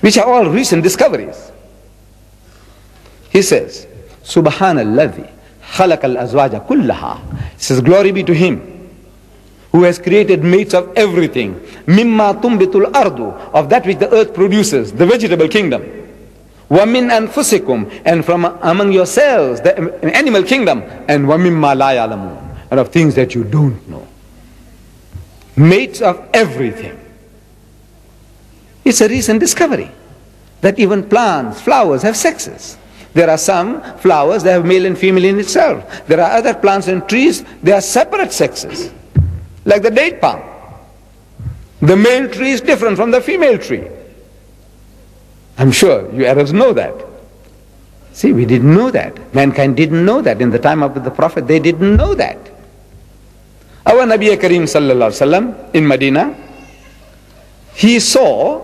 which are all recent discoveries. He says, Subhanalladhi khalaq al-azwaja kullaha. He says, glory be to him who has created mates of everything. Mimma tumbitul ardu, of that which the earth produces, the vegetable kingdom. Wa min anfusikum, and from among yourselves, the animal kingdom. And wa mimma la ya'lamun, and of things that you don't know. Mates of everything. It's a recent discovery that even plants, flowers have sexes. There are some flowers that have male and female in itself. There are other plants and trees, they are separate sexes. Like the date palm. The male tree is different from the female tree. I'm sure you Arabs know that. See, we didn't know that. Mankind didn't know that. In the time of the Prophet, they didn't know that. Our Nabi Kareem sallallahu alaihi wasallam in Medina, he saw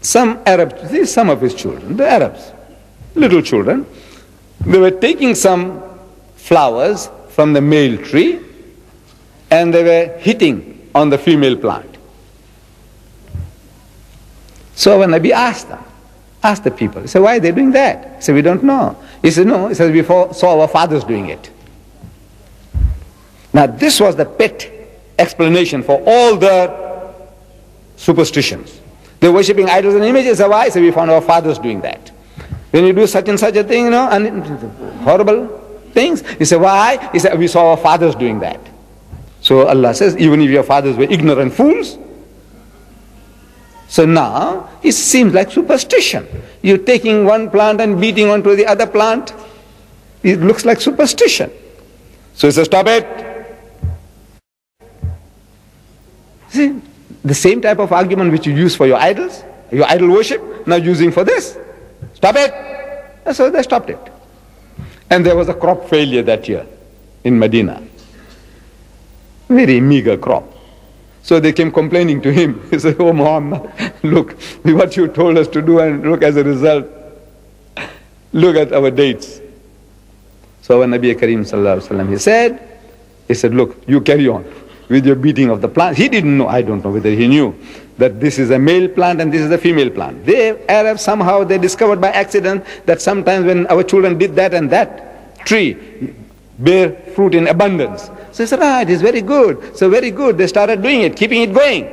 some Arabs, some of his children, the Arabs, little children, they were taking some flowers from the male tree and they were hitting on the female plant. So our Nabi asked the people, he said, why are they doing that? He said, we don't know. He said, no, he said, we saw our fathers doing it. Now this was the pet explanation for all the superstitions. They're worshipping idols and images. So why? So we found our fathers doing that. When you do such and such a thing, you know, and horrible things, he said, why? He said, we saw our fathers doing that. So Allah says, even if your fathers were ignorant fools, so now it seems like superstition. You're taking one plant and beating onto the other plant. It looks like superstition. So he says, stop it. See, the same type of argument which you use for your idols, your idol worship, now using for this. Stop it. And so they stopped it. And there was a crop failure that year in Medina. Very meager crop. So they came complaining to him. He said, oh Muhammad, look what you told us to do, and look as a result. Look at our dates. So when Nabi Kareem sallallahu alaihi wasallam, he said, look, you carry on with your beating of the plant. He didn't know, I don't know whether he knew, that this is a male plant and this is a female plant. They, Arabs, somehow they discovered by accident that sometimes when our children did that and that tree bear fruit in abundance. So he said, right, it's very good. So very good. They started doing it, keeping it going.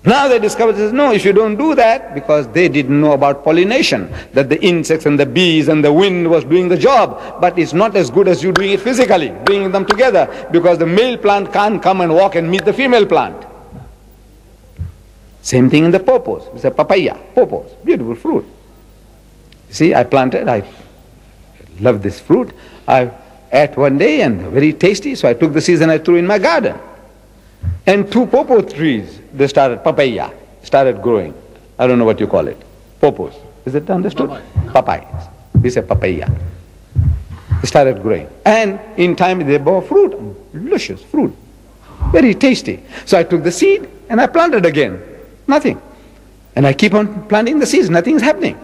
Now they discovered, says, no, if you don't do that, because they didn't know about pollination, that the insects and the bees and the wind was doing the job, but it's not as good as you doing it physically, bringing them together, because the male plant can't come and walk and meet the female plant. Same thing in the pawpaws. It's a papaya, pawpaws, beautiful fruit. You see, I planted, I love this fruit. I ate one day and very tasty, so I took the seeds and I threw in my garden. And two pawpaw trees, they started, papaya, started growing. I don't know what you call it. Pawpaws. Is it understood? Papayas. We say papaya. They started growing. And in time they bore fruit, delicious fruit. Very tasty. So I took the seed and I planted again. Nothing. And I keep on planting the seeds, nothing is happening.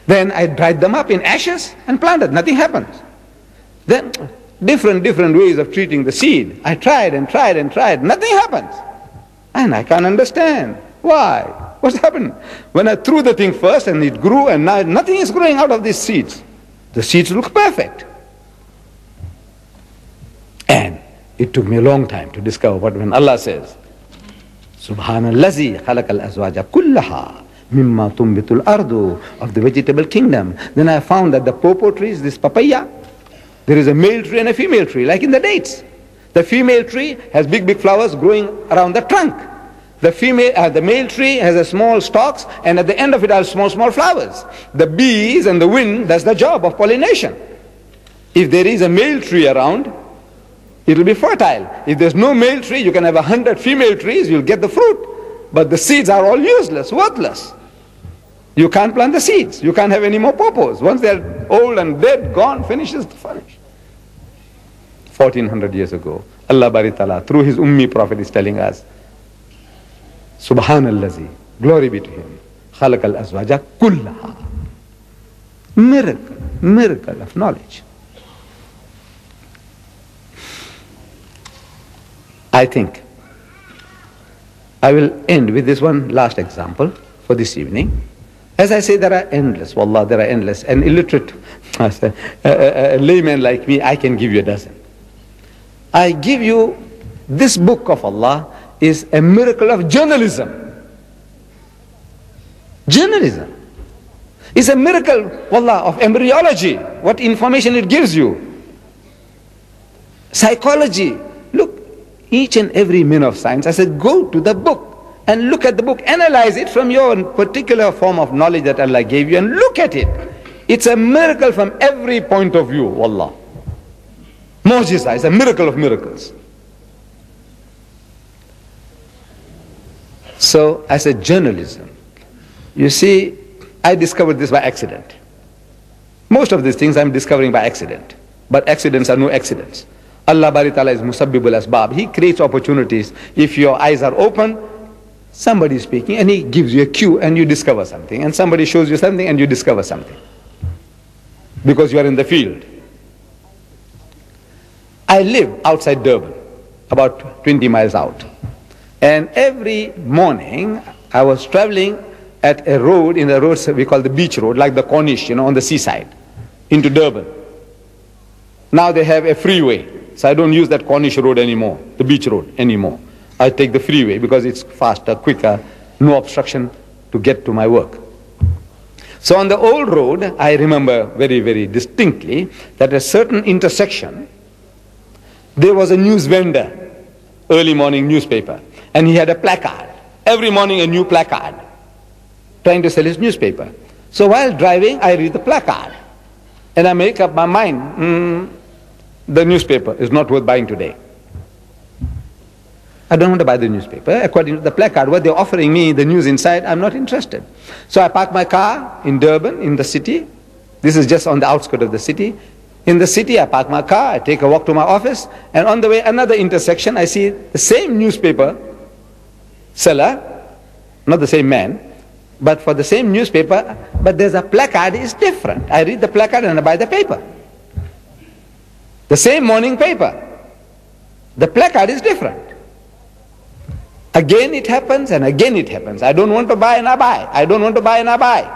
Then I dried them up in ashes and planted, nothing happens. Then different ways of treating the seed. I tried and tried and tried, nothing happens. And I can't understand. Why? What's happened? When I threw the thing first and it grew, and now nothing is growing out of these seeds. The seeds look perfect. And it took me a long time to discover what when Allah says, Subhanallazi khalaqal azwaja kullaha mimma tumbitul ardu, of the vegetable kingdom. Then I found that the pawpaw trees, this papaya, there is a male tree and a female tree, like in the dates. The female tree has big flowers growing around the trunk. The male tree has a small stalks, and at the end of it are small flowers. The bees and the wind, that's the job of pollination. If there is a male tree around, it will be fertile. If there's no male tree, you can have 100 female trees, you'll get the fruit. But the seeds are all useless, worthless. You can't plant the seeds. You can't have any more pawpaws. Once they're old and dead, gone, finishes the finish. 1400 years ago, Allah Bari Ta'ala, through his Ummi Prophet, is telling us, Subhanallazi, glory be to him, khalaqal azwaja kullaha. Miracle of knowledge. I think I will end with this one last example for this evening. As I say, there are endless, wallah, there are endless. An illiterate a layman like me, I can give you a dozen. I give you, this book of Allah is a miracle of journalism. Journalism is a miracle, wallah, of embryology, what information it gives you. Psychology, look, each and every man of science, I said, go to the book and look at the book, analyze it from your particular form of knowledge that Allah gave you and look at it. It's a miracle from every point of view, wallah. Mu'jiza is a miracle of miracles. So, I said, journalism. You see, I discovered this by accident. Most of these things I'm discovering by accident. But accidents are no accidents. Allah Bari Ta'ala is Musabbibul Asbab. He creates opportunities. If your eyes are open, somebody is speaking and he gives you a cue and you discover something. And somebody shows you something and you discover something. Because you are in the field. I live outside Durban, about 20 miles out. And every morning I was traveling at a road, in the roads we call the beach road, like the Corniche, on the seaside, into Durban. Now they have a freeway, so I don't use that Corniche road anymore, the beach road anymore. I take the freeway because it's faster, quicker, no obstruction to get to my work. So on the old road, I remember very, very distinctly that at a certain intersection, there was a news vendor, early morning newspaper, and he had a placard, every morning a new placard, trying to sell his newspaper. So while driving, I read the placard, and I make up my mind, the newspaper is not worth buying today. I don't want to buy the newspaper. According to the placard, what they're offering me, the news inside, I'm not interested. So I park my car in Durban, in the city. This is just on the outskirts of the city. In the city, I park my car, I take a walk to my office, and on the way, another intersection, I see the same newspaper seller, not the same man, but for the same newspaper, but there's a placard, it's different. I read the placard and I buy the paper. The same morning paper. The placard is different. Again it happens and again it happens. I don't want to buy and I buy. I don't want to buy and I buy.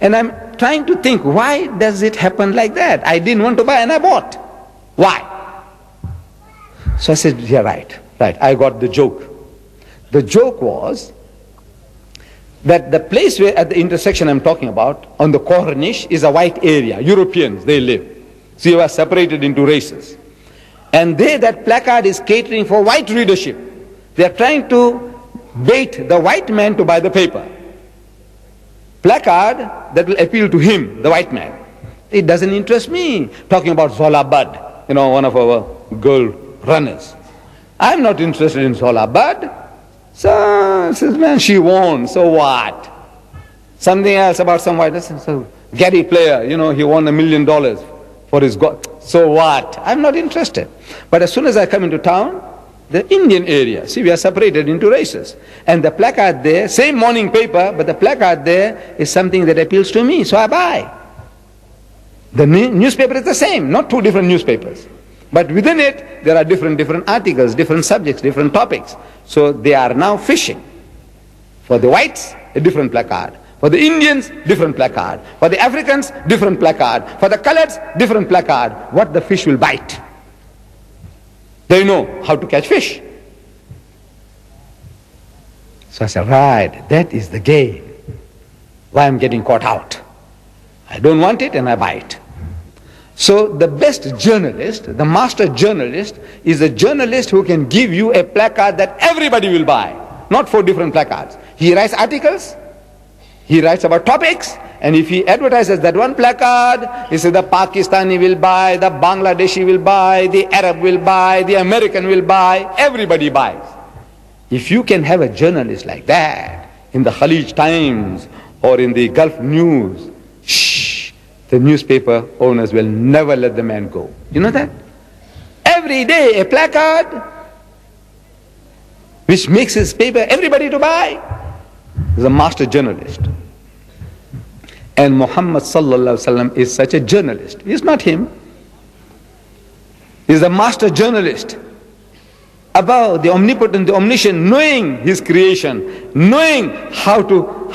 And I'm trying to think, why does it happen like that? I didn't want to buy and I bought. Why? So I said, yeah, right. I got the joke. The joke was that the place where at the intersection I'm talking about, on the Corniche, is a white area. Europeans, they live. So you are separated into races. And that placard is catering for white readership. They are trying to bait the white man to buy the paper. Placard that will appeal to him, the white man. It doesn't interest me. Talking about Zola Bud, one of our girl runners. I'm not interested in Zola Bud. So, says, man, she won, so what? Something else about some white, so Gary player, he won $1 million for his God. So what? I'm not interested. But as soon as I come into town, the Indian area, see, we are separated into races. And the placard there, same morning paper, but the placard there is something that appeals to me, so I buy. The newspaper is the same, not two different newspapers. But within it, there are different articles, different subjects, different topics. So they are now fishing. For the whites, a different placard. For the Indians, different placard. For the Africans, different placard. For the coloreds, different placard. What the fish will bite. They know how to catch fish. So I said, right, that is the game. Why I'm getting caught out. I don't want it and I buy it. So the best journalist, the master journalist, is a journalist who can give you a placard that everybody will buy. Not 4 different placards. He writes articles, he writes about topics, and if he advertises that one placard, he says the Pakistani will buy, the Bangladeshi will buy, the Arab will buy, the American will buy, everybody buys. If you can have a journalist like that in the Khalij Times or in the Gulf News, the newspaper owners will never let the man go. You know that? Every day a placard which makes his paper everybody to buy. He's a master journalist. And Muhammad sallallahu alaihi wasallam is such a journalist. He's not him. He's a master journalist. above, the omnipotent, the omniscient, knowing his creation, knowing how to